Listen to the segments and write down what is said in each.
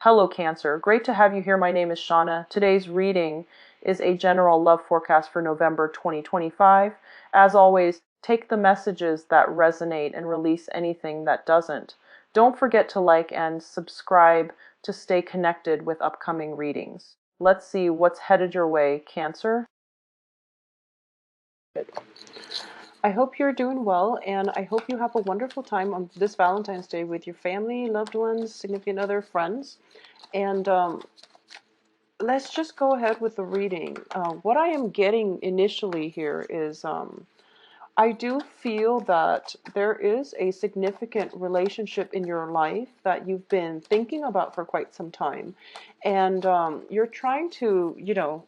Hello Cancer, great to have you here. My name is Shauna. Today's reading is a general love forecast for November 2025. As always, take the messages that resonate and release anything that doesn't. Don't forget to like and subscribe to stay connected with upcoming readings. Let's see what's headed your way, Cancer. I hope you're doing well, and I hope you have a wonderful time on this Valentine's Day with your family, loved ones, significant other, friends. And let's just go ahead with the reading. What I am getting initially here is I do feel that there is a significant relationship in your life that you've been thinking about for quite some time. And you're trying to,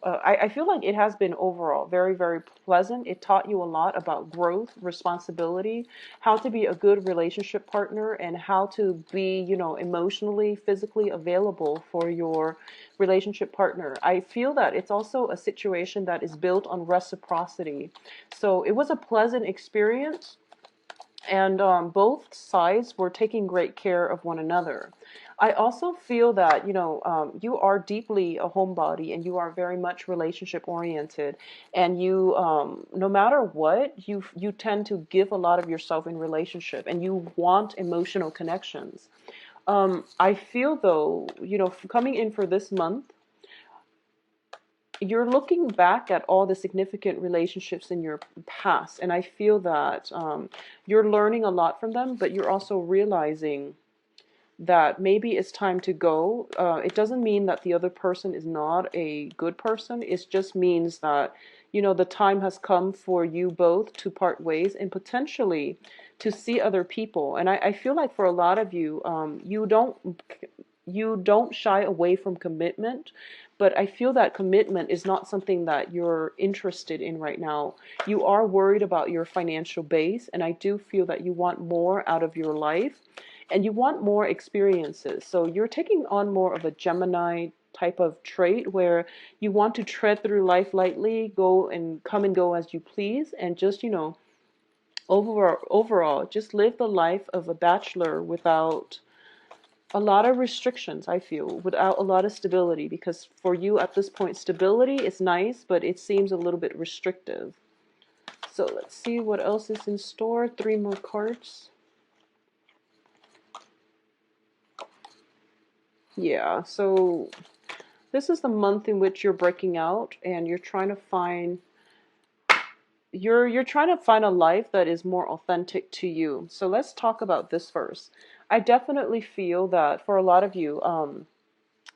I feel like it has been overall very, very pleasant. It taught you a lot about growth, responsibility, how to be a good relationship partner, and how to be, emotionally, physically available for your relationship partner. I feel that it's also a situation that is built on reciprocity. So it was a pleasant experience, and both sides were taking great care of one another. I also feel that you are deeply a homebody, and you are very much relationship oriented, and you no matter what, you tend to give a lot of yourself in relationship, and you want emotional connections. I feel though, coming in for this month, you're looking back at all the significant relationships in your past, and I feel that you're learning a lot from them, but you're also realizing that maybe it's time to go. It doesn't mean that the other person is not a good person. It just means that, the time has come for you both to part ways and potentially to see other people. And I feel like for a lot of you, you don't shy away from commitment, but I feel that commitment is not something that you're interested in right now. You are worried about your financial base, and I do feel that you want more out of your life, and you want more experiences. So you're taking on more of a Gemini type of trait where you want to tread through life lightly, go and come and go as you please, and just, overall, just live the life of a bachelor without a lot of restrictions, I feel, without a lot of stability, because for you at this point, stability is nice, but it seems a little bit restrictive. So let's see what else is in store. 3 more cards. Yeah, so this is the month in which you're breaking out, and you're trying to find you're trying to find a life that is more authentic to you. So let's talk about this first. I definitely feel that for a lot of you,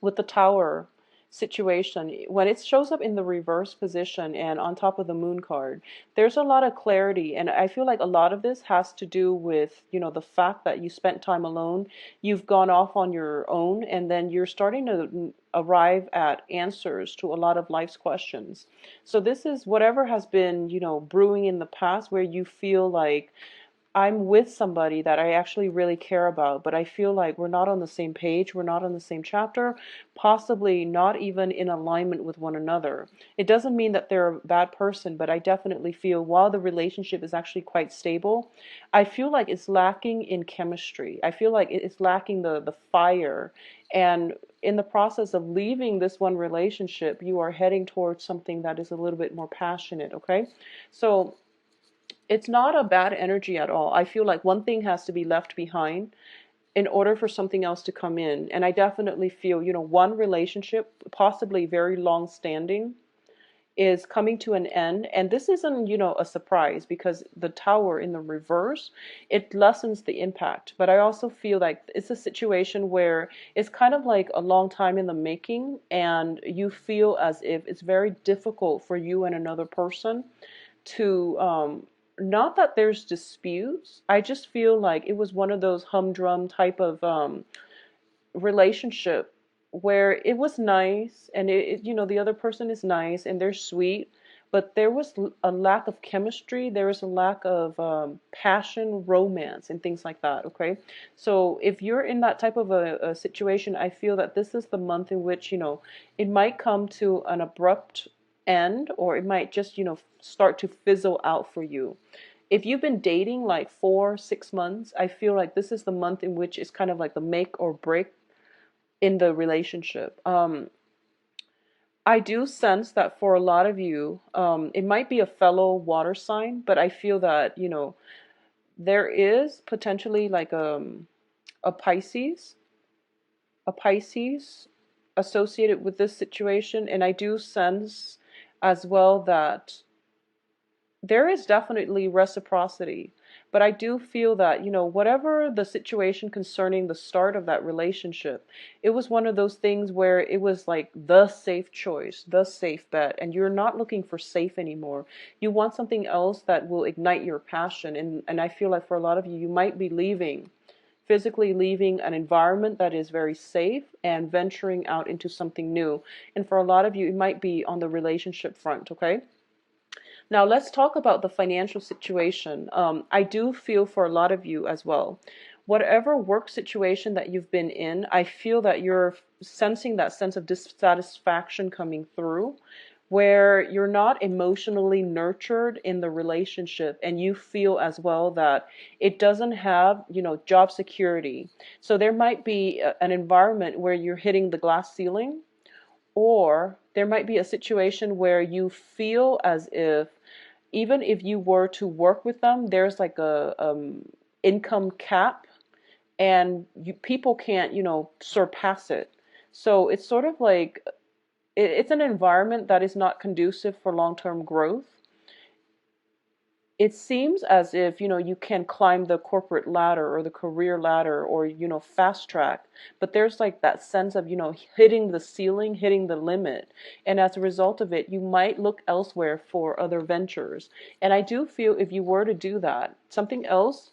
with the tower situation, when it shows up in the reverse position and on top of the moon card, there's a lot of clarity, and I feel like a lot of this has to do with, the fact that you spent time alone, you've gone off on your own, and then you're starting to arrive at answers to a lot of life's questions. So this is whatever has been, brewing in the past, where you feel like I'm with somebody that I actually really care about, but I feel like we're not on the same page, we're not on the same chapter, possibly not even in alignment with one another. It doesn't mean that they're a bad person, but I definitely feel while the relationship is actually quite stable, I feel like it's lacking in chemistry. I feel like it's lacking the fire. And in the process of leaving this one relationship, you are heading towards something that is a little bit more passionate, okay? So it's not a bad energy at all. I feel like one thing has to be left behind in order for something else to come in. And I definitely feel, one relationship, possibly very long standing, is coming to an end. And this isn't, a surprise, because the tower in the reverse, it lessens the impact. But I also feel like it's a situation where it's kind of like a long time in the making, and you feel as if it's very difficult for you and another person to not that there's disputes. I just feel like it was one of those humdrum type of relationship where it was nice, and the other person is nice and they're sweet, but there was a lack of chemistry. There was a lack of passion, romance, and things like that. Okay, so if you're in that type of a situation, I feel that this is the month in which it might come to an abrupt end, or it might just start to fizzle out for you. If you've been dating like 4, 6 months, I feel like this is the month in which it's kind of like the make or break in the relationship. I do sense that for a lot of you, it might be a fellow water sign, but I feel that, there is potentially like a Pisces, a Pisces associated with this situation. And I do sense as well that there is definitely reciprocity. But I do feel that, whatever the situation concerning the start of that relationship, it was one of those things where it was like the safe choice, the safe bet, and you're not looking for safe anymore. You want something else that will ignite your passion. And I feel like for a lot of you, you might be physically leaving an environment that is very safe and venturing out into something new. And for a lot of you, it might be on the relationship front, okay? Now, let's talk about the financial situation. I do feel for a lot of you as well. Whatever work situation that you've been in, I feel that you're sensing that sense of dissatisfaction coming through, where you're not emotionally nurtured in the relationship, and you feel as well that it doesn't have, job security. So there might be an environment where you're hitting the glass ceiling, or there might be a situation where you feel as if even if you were to work with them, there's like a income cap, and people can't, surpass it. So it's sort of like it's an environment that is not conducive for long-term growth. It seems as if, you can climb the corporate ladder or the career ladder, or, fast track, but there's like that sense of, hitting the ceiling, hitting the limit. And as a result of it, you might look elsewhere for other ventures. And I do feel if you were to do that, something else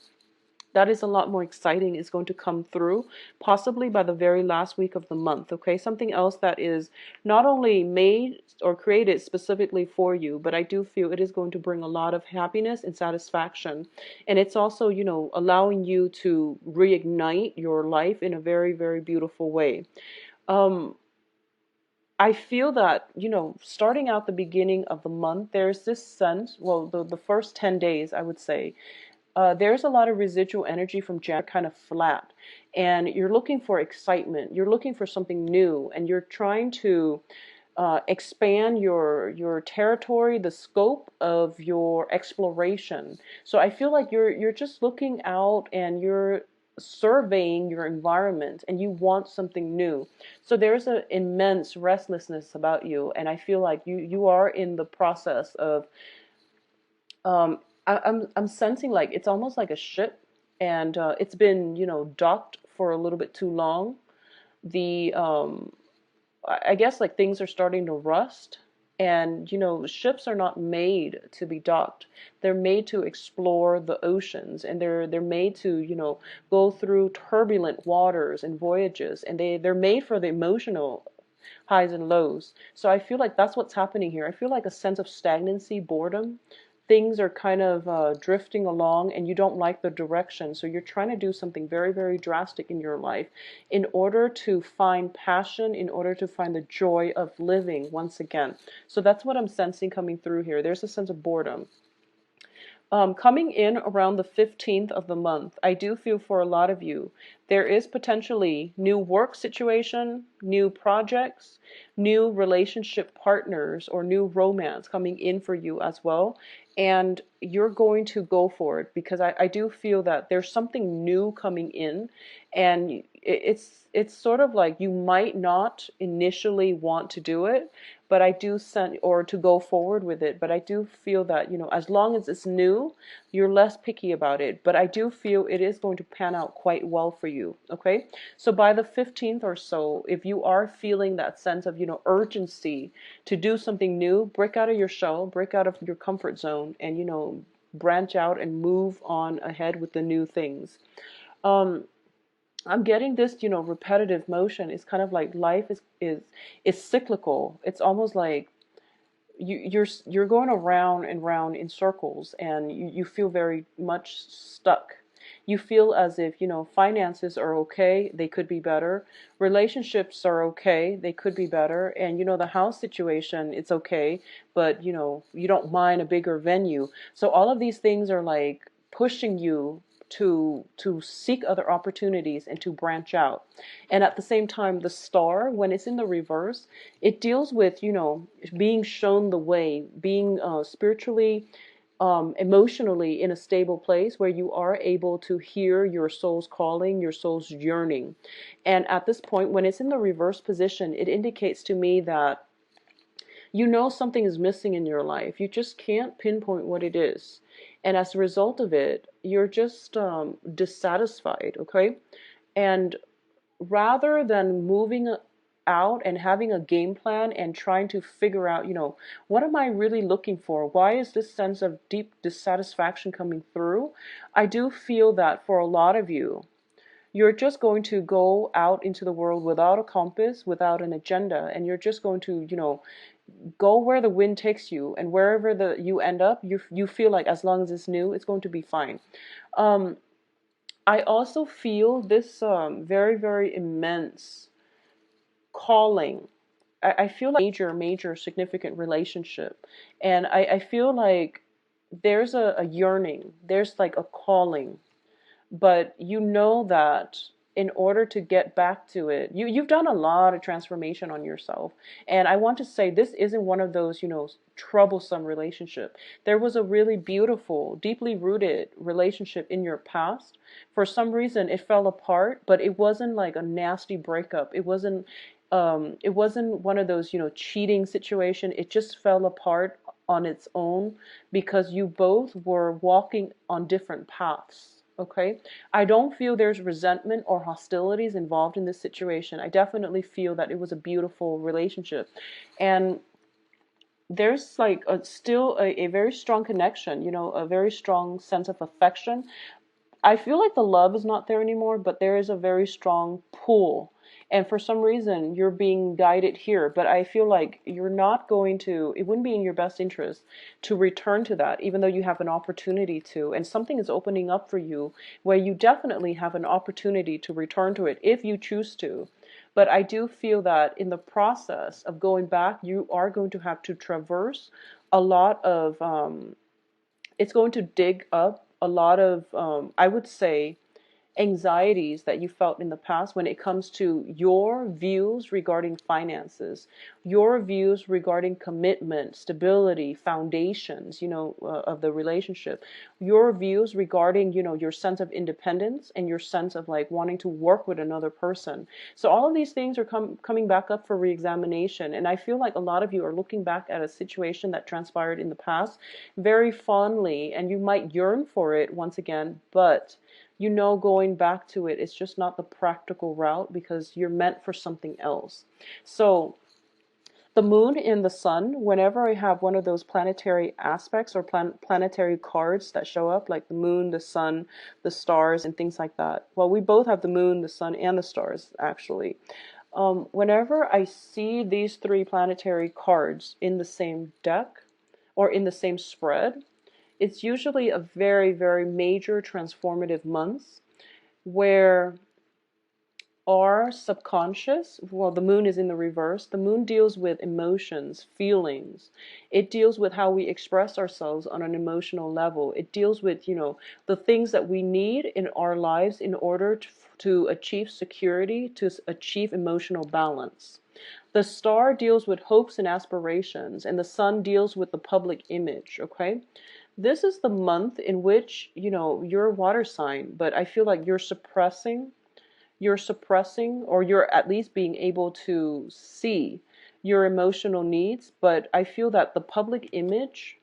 that is a lot more exciting is going to come through, possibly by the very last week of the month, okay? Something else that is not only made or created specifically for you, but I do feel it is going to bring a lot of happiness and satisfaction. And it's also, allowing you to reignite your life in a very, very beautiful way. Um, I feel that, starting out the beginning of the month, there's this sense, well, the first 10 days, I would say, there's a lot of residual energy from January, kind of flat, and you're looking for excitement. You're looking for something new, and you're trying to expand your territory, the scope of your exploration. So I feel like you're just looking out and you're surveying your environment, and you want something new. So there's an immense restlessness about you, and I feel like you are in the process of um, I'm sensing like it's almost like a ship, and it's been, docked for a little bit too long. The I guess like things are starting to rust, and ships are not made to be docked. They're made to explore the oceans, and they're made to, go through turbulent waters and voyages, and they're made for the emotional highs and lows. So I feel like that's what's happening here. I feel like a sense of stagnancy, boredom. Things are kind of drifting along, and you don't like the direction. So you're trying to do something very, very drastic in your life in order to find passion, in order to find the joy of living once again. So that's what I'm sensing coming through here. There's a sense of boredom. Coming in around the 15th of the month, I do feel for a lot of you, there is potentially new work situation, new projects, new relationship partners, or new romance coming in for you as well. And you're going to go for it, because I do feel that there's something new coming in, and it's sort of like you might not initially want to do it, but I do send, or to go forward with it, but I do feel that, as long as it's new, you're less picky about it. But I do feel it is going to pan out quite well for you, okay? So by the 15th or so, if you are feeling that sense of, urgency to do something new, break out of your shell, break out of your comfort zone, and, branch out and move on ahead with the new things. Um, I'm getting this, repetitive motion. It's kind of like life is cyclical. It's almost like you're going around and round in circles, and you feel very much stuck. You feel as if, finances are okay, they could be better. Relationships are okay, they could be better. And, the house situation, it's okay, but, you don't mind a bigger venue. So all of these things are like pushing you to seek other opportunities and to branch out. And at the same time, the star, when it's in the reverse, it deals with, being shown the way, being spiritually, emotionally in a stable place where you are able to hear your soul's calling, your soul's yearning. And at this point, when it's in the reverse position, it indicates to me that something is missing in your life. You just can't pinpoint what it is. And as a result of it, you're just dissatisfied, okay? And rather than moving out and having a game plan and trying to figure out, what am I really looking for? Why is this sense of deep dissatisfaction coming through? I do feel that for a lot of you, you're just going to go out into the world without a compass, without an agenda, and you're just going to, go where the wind takes you, and wherever you end up, you feel like as long as it's new, it's going to be fine. I also feel this very, very immense calling. I feel like major significant relationship, and I feel like there's a yearning, there's like a calling, but that in order to get back to it, you've done a lot of transformation on yourself. And I want to say this isn't one of those, troublesome relationship. There was a really beautiful, deeply rooted relationship in your past. For some reason, it fell apart, but it wasn't like a nasty breakup. It wasn't one of those, cheating situation. It just fell apart on its own because you both were walking on different paths. Okay, I don't feel there's resentment or hostilities involved in this situation. I definitely feel that it was a beautiful relationship, and there's like still a very strong connection, a very strong sense of affection. I feel like the love is not there anymore, but there is a very strong pull. And for some reason, you're being guided here. But I feel like you're not going to, it wouldn't be in your best interest to return to that, even though you have an opportunity to. And something is opening up for you where you definitely have an opportunity to return to it if you choose to. But I do feel that in the process of going back, you are going to have to traverse a lot of, it's going to dig up a lot of, I would say, anxieties that you felt in the past when it comes to your views regarding finances, your views regarding commitment, stability, foundations, of the relationship, your views regarding, your sense of independence and your sense of like wanting to work with another person. So all of these things are coming back up for reexamination. And I feel like a lot of you are looking back at a situation that transpired in the past very fondly, and you might yearn for it once again, but going back to it, it's just not the practical route because you're meant for something else. So the moon and the sun, whenever I have one of those planetary aspects or planetary cards that show up, like the moon, the sun, the stars, and things like that. Well, we both have the moon, the sun, and the stars, actually. Whenever I see these three planetary cards in the same deck or in the same spread, it's usually a very, very major transformative month where our subconscious, well, the moon is in the reverse. The moon deals with emotions, feelings. It deals with how we express ourselves on an emotional level. It deals with, the things that we need in our lives in order to achieve security, to achieve emotional balance. The star deals with hopes and aspirations, and the sun deals with the public image, okay? This is the month in which, you're a water sign, but I feel like you're suppressing, or you're at least being able to see your emotional needs. But I feel that the public image,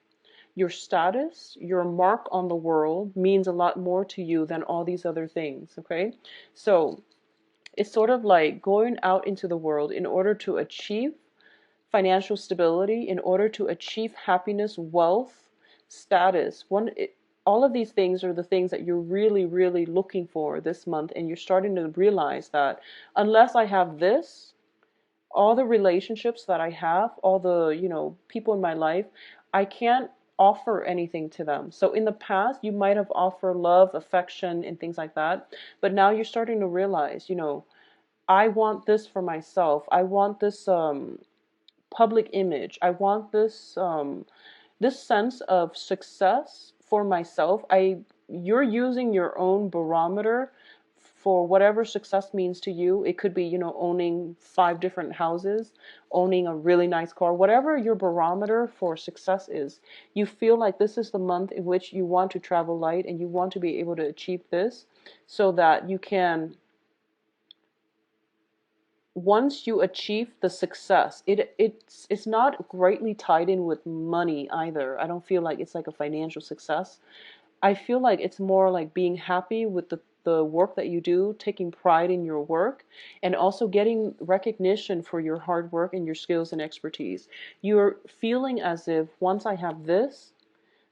your status, your mark on the world means a lot more to you than all these other things, okay? So it's sort of like going out into the world in order to achieve financial stability, in order to achieve happiness, wealth, status. All of these things are the things that you're really, really looking for this month, and you're starting to realize that unless I have this, all the relationships that I have, all the, people in my life, I can't offer anything to them. So in the past, you might have offered love, affection, and things like that, but now you're starting to realize, I want this for myself. I want this public image. I want this this sense of success for myself. you're using your own barometer for whatever success means to you. It could be, owning 5 different houses, owning a really nice car, whatever your barometer for success is. You feel like this is the month in which you want to travel light and you want to be able to achieve this so that you can, once you achieve the success, it's not greatly tied in with money either. I don't feel like it's like a financial success. I feel like it's more like being happy with the work that you do, taking pride in your work, and also getting recognition for your hard work and your skills and expertise. You're feeling as if once I have this,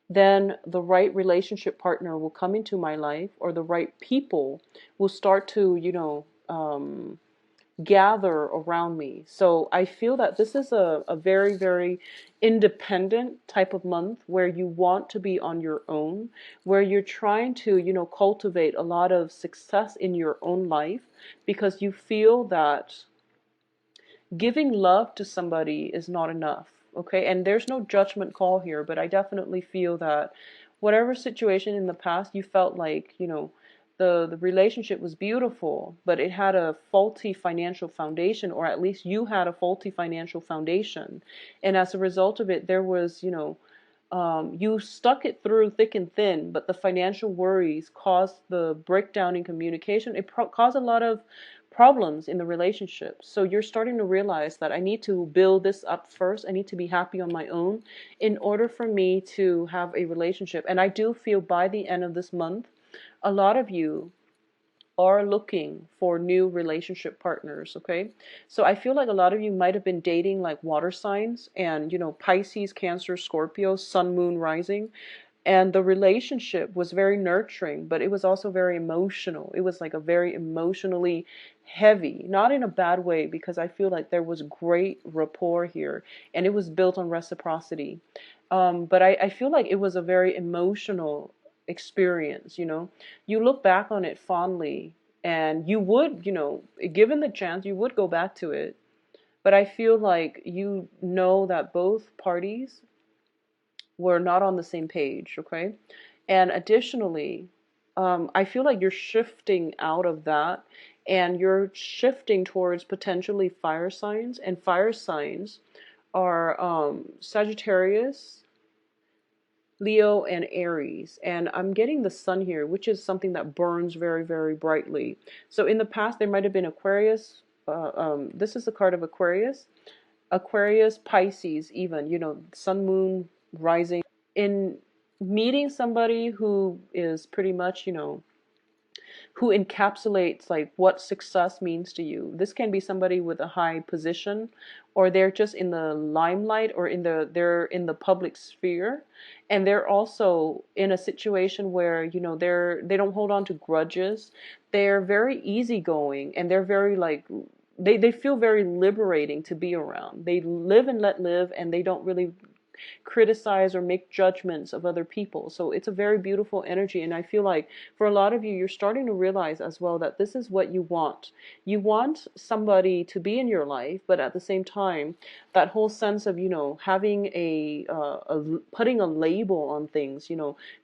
then the right relationship partner will come into my life, or the right people will start to, gather around me. So I feel that this is a very, very independent type of month where you want to be on your own, where you're trying to, cultivate a lot of success in your own life because you feel that giving love to somebody is not enough. Okay. And there's no judgment call here, but I definitely feel that whatever situation in the past you felt like, the relationship was beautiful, but it had a faulty financial foundation, or at least you had a faulty financial foundation. And as a result of it, there was, you stuck it through thick and thin, but the financial worries caused the breakdown in communication. It caused a lot of problems in the relationship. So you're starting to realize that I need to build this up first. I need to be happy on my own in order for me to have a relationship. And I do feel by the end of this month, a lot of you are looking for new relationship partners, okay? So I feel like a lot of you might have been dating like water signs and, Pisces, Cancer, Scorpio, Sun, Moon, Rising. And the relationship was very nurturing, but it was also very emotional. It was like a very emotionally heavy, not in a bad way, because I feel like there was great rapport here and it was built on reciprocity. But I feel like it was a very emotional experience, You look back on it fondly and you would, given the chance, you would go back to it. But I feel like you know that both parties were not on the same page, okay? And additionally, I feel like you're shifting out of that and you're shifting towards potentially fire signs. And fire signs are Sagittarius, Leo, and Aries. And I'm getting the sun here, which is something that burns very, very brightly. So in the past, there might have been Aquarius. This is the card of Aquarius. Aquarius, Pisces, even, sun, moon, rising. In meeting somebody who is pretty much, who encapsulates like what success means to you. This can be somebody with a high position, or they're just in the limelight, or they're in the public sphere, and they're also in a situation where, they don't hold on to grudges. They're very easygoing and they're very like they feel very liberating to be around. They live and let live, and they don't really criticize or make judgments of other people. So it's a very beautiful energy. And I feel like for a lot of you, you're starting to realize as well that this is what you want. You want somebody to be in your life, but at the same time, that whole sense of, having putting a label on things,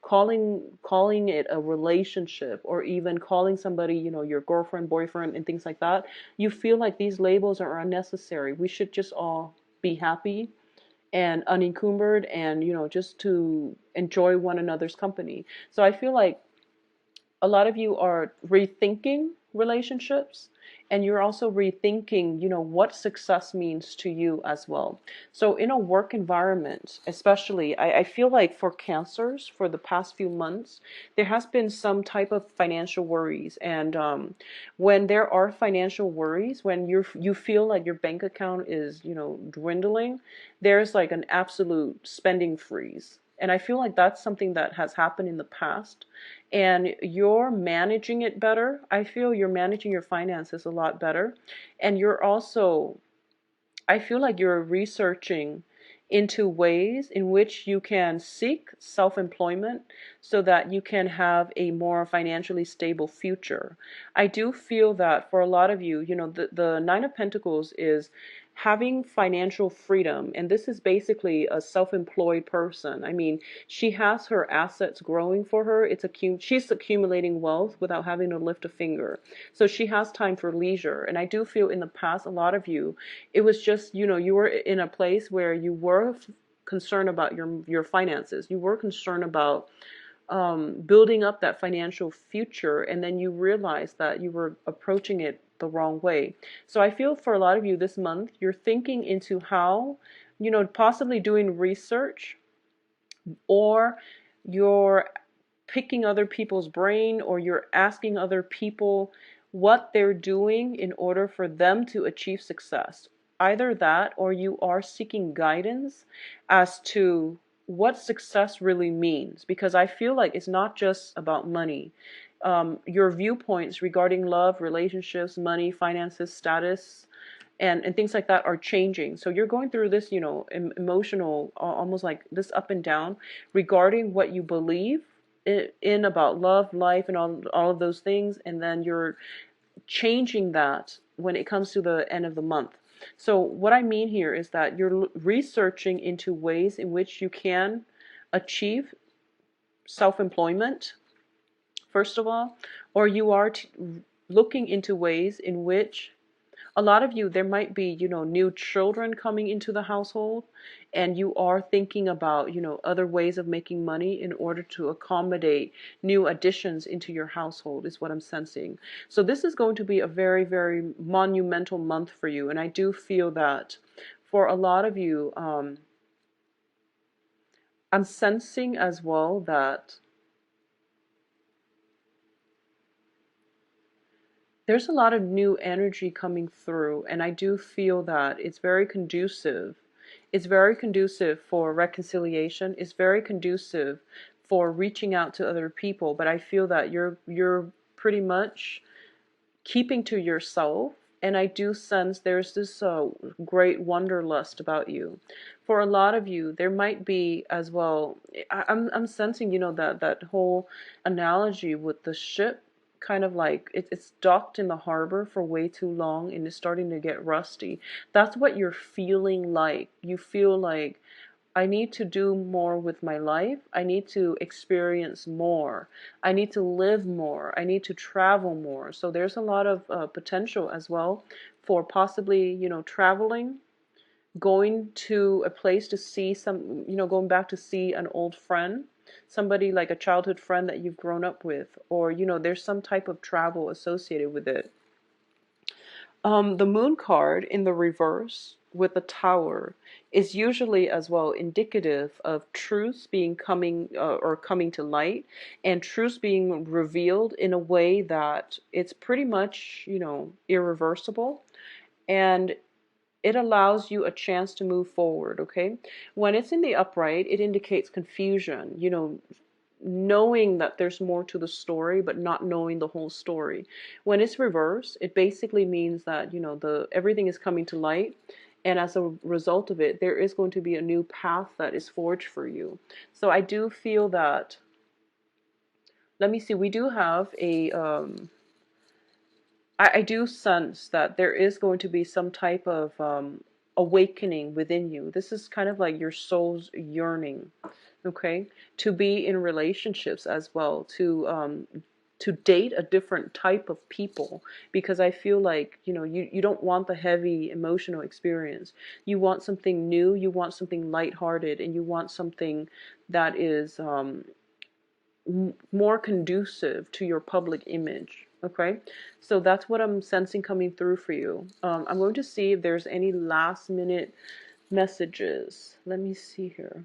calling it a relationship, or even calling somebody, your girlfriend, boyfriend, and things like that. You feel like these labels are unnecessary. We should just all be happy and unencumbered, and just to enjoy one another's company. So I feel like a lot of you are rethinking relationships, and you're also rethinking, what success means to you as well. So in a work environment, especially, I feel like for Cancers, for the past few months, there has been some type of financial worries. And when there are financial worries, when you feel like your bank account is, dwindling, there's like an absolute spending freeze. And I feel like that's something that has happened in the past, and you're managing it better. I feel you're managing your finances a lot better. And you're also, I feel like you're researching into ways in which you can seek self-employment so that you can have a more financially stable future. I do feel that for a lot of you, the Nine of Pentacles is having financial freedom, and this is basically a self-employed person. I mean, she has her assets growing for her. She's accumulating wealth without having to lift a finger. So she has time for leisure. And I do feel in the past, a lot of you, it was just, you were in a place where you were concerned about your finances. You were concerned about building up that financial future, and then you realize that you were approaching it the wrong way. So I feel for a lot of you this month, you're thinking into how, possibly doing research, or you're picking other people's brain, or you're asking other people what they're doing in order for them to achieve success. Either that, or you are seeking guidance as to what success really means, because I feel like it's not just about money. Your viewpoints regarding love, relationships, money, finances, status, and things like that are changing. So you're going through this, emotional, almost like this up and down regarding what you believe in about love, life, and all of those things, and then you're changing that when it comes to the end of the month. So what I mean here is that you're researching into ways in which you can achieve self-employment, first of all, or you are looking into ways in which a lot of you, there might be, new children coming into the household, and you are thinking about, other ways of making money in order to accommodate new additions into your household, is what I'm sensing. So this is going to be a very, very monumental month for you. And I do feel that for a lot of you, I'm sensing as well that there's a lot of new energy coming through, and I do feel that it's very conducive. It's very conducive for reconciliation. It's very conducive for reaching out to other people, but I feel that you're pretty much keeping to yourself, and I do sense there's this great wanderlust about you. For a lot of you, there might be as well, I'm sensing, that whole analogy with the ship, kind of like it's docked in the harbor for way too long and it's starting to get rusty. That's what you're feeling like. You feel like, I need to do more with my life. I need to experience more. I need to live more. I need to travel more. So there's a lot of potential as well for possibly, traveling, going to a place to see going back to see an old friend, somebody like a childhood friend that you've grown up with, or, there's some type of travel associated with it. The moon card in the reverse with the tower is usually as well indicative of truths being coming to light, and truths being revealed in a way that it's pretty much, irreversible, and it allows you a chance to move forward, okay? When it's in the upright, it indicates confusion, knowing that there's more to the story, but not knowing the whole story. When it's reversed, it basically means that, everything is coming to light, and as a result of it, there is going to be a new path that is forged for you. So I do feel that, let me see, we do have I do sense that there is going to be some type of awakening within you. This is kind of like your soul's yearning, okay, to be in relationships as well, to date a different type of people, because I feel like, you don't want the heavy emotional experience. You want something new, you want something lighthearted, and you want something that is more conducive to your public image. Okay, so that's what I'm sensing coming through for you. I'm going to see if there's any last minute messages. Let me see here.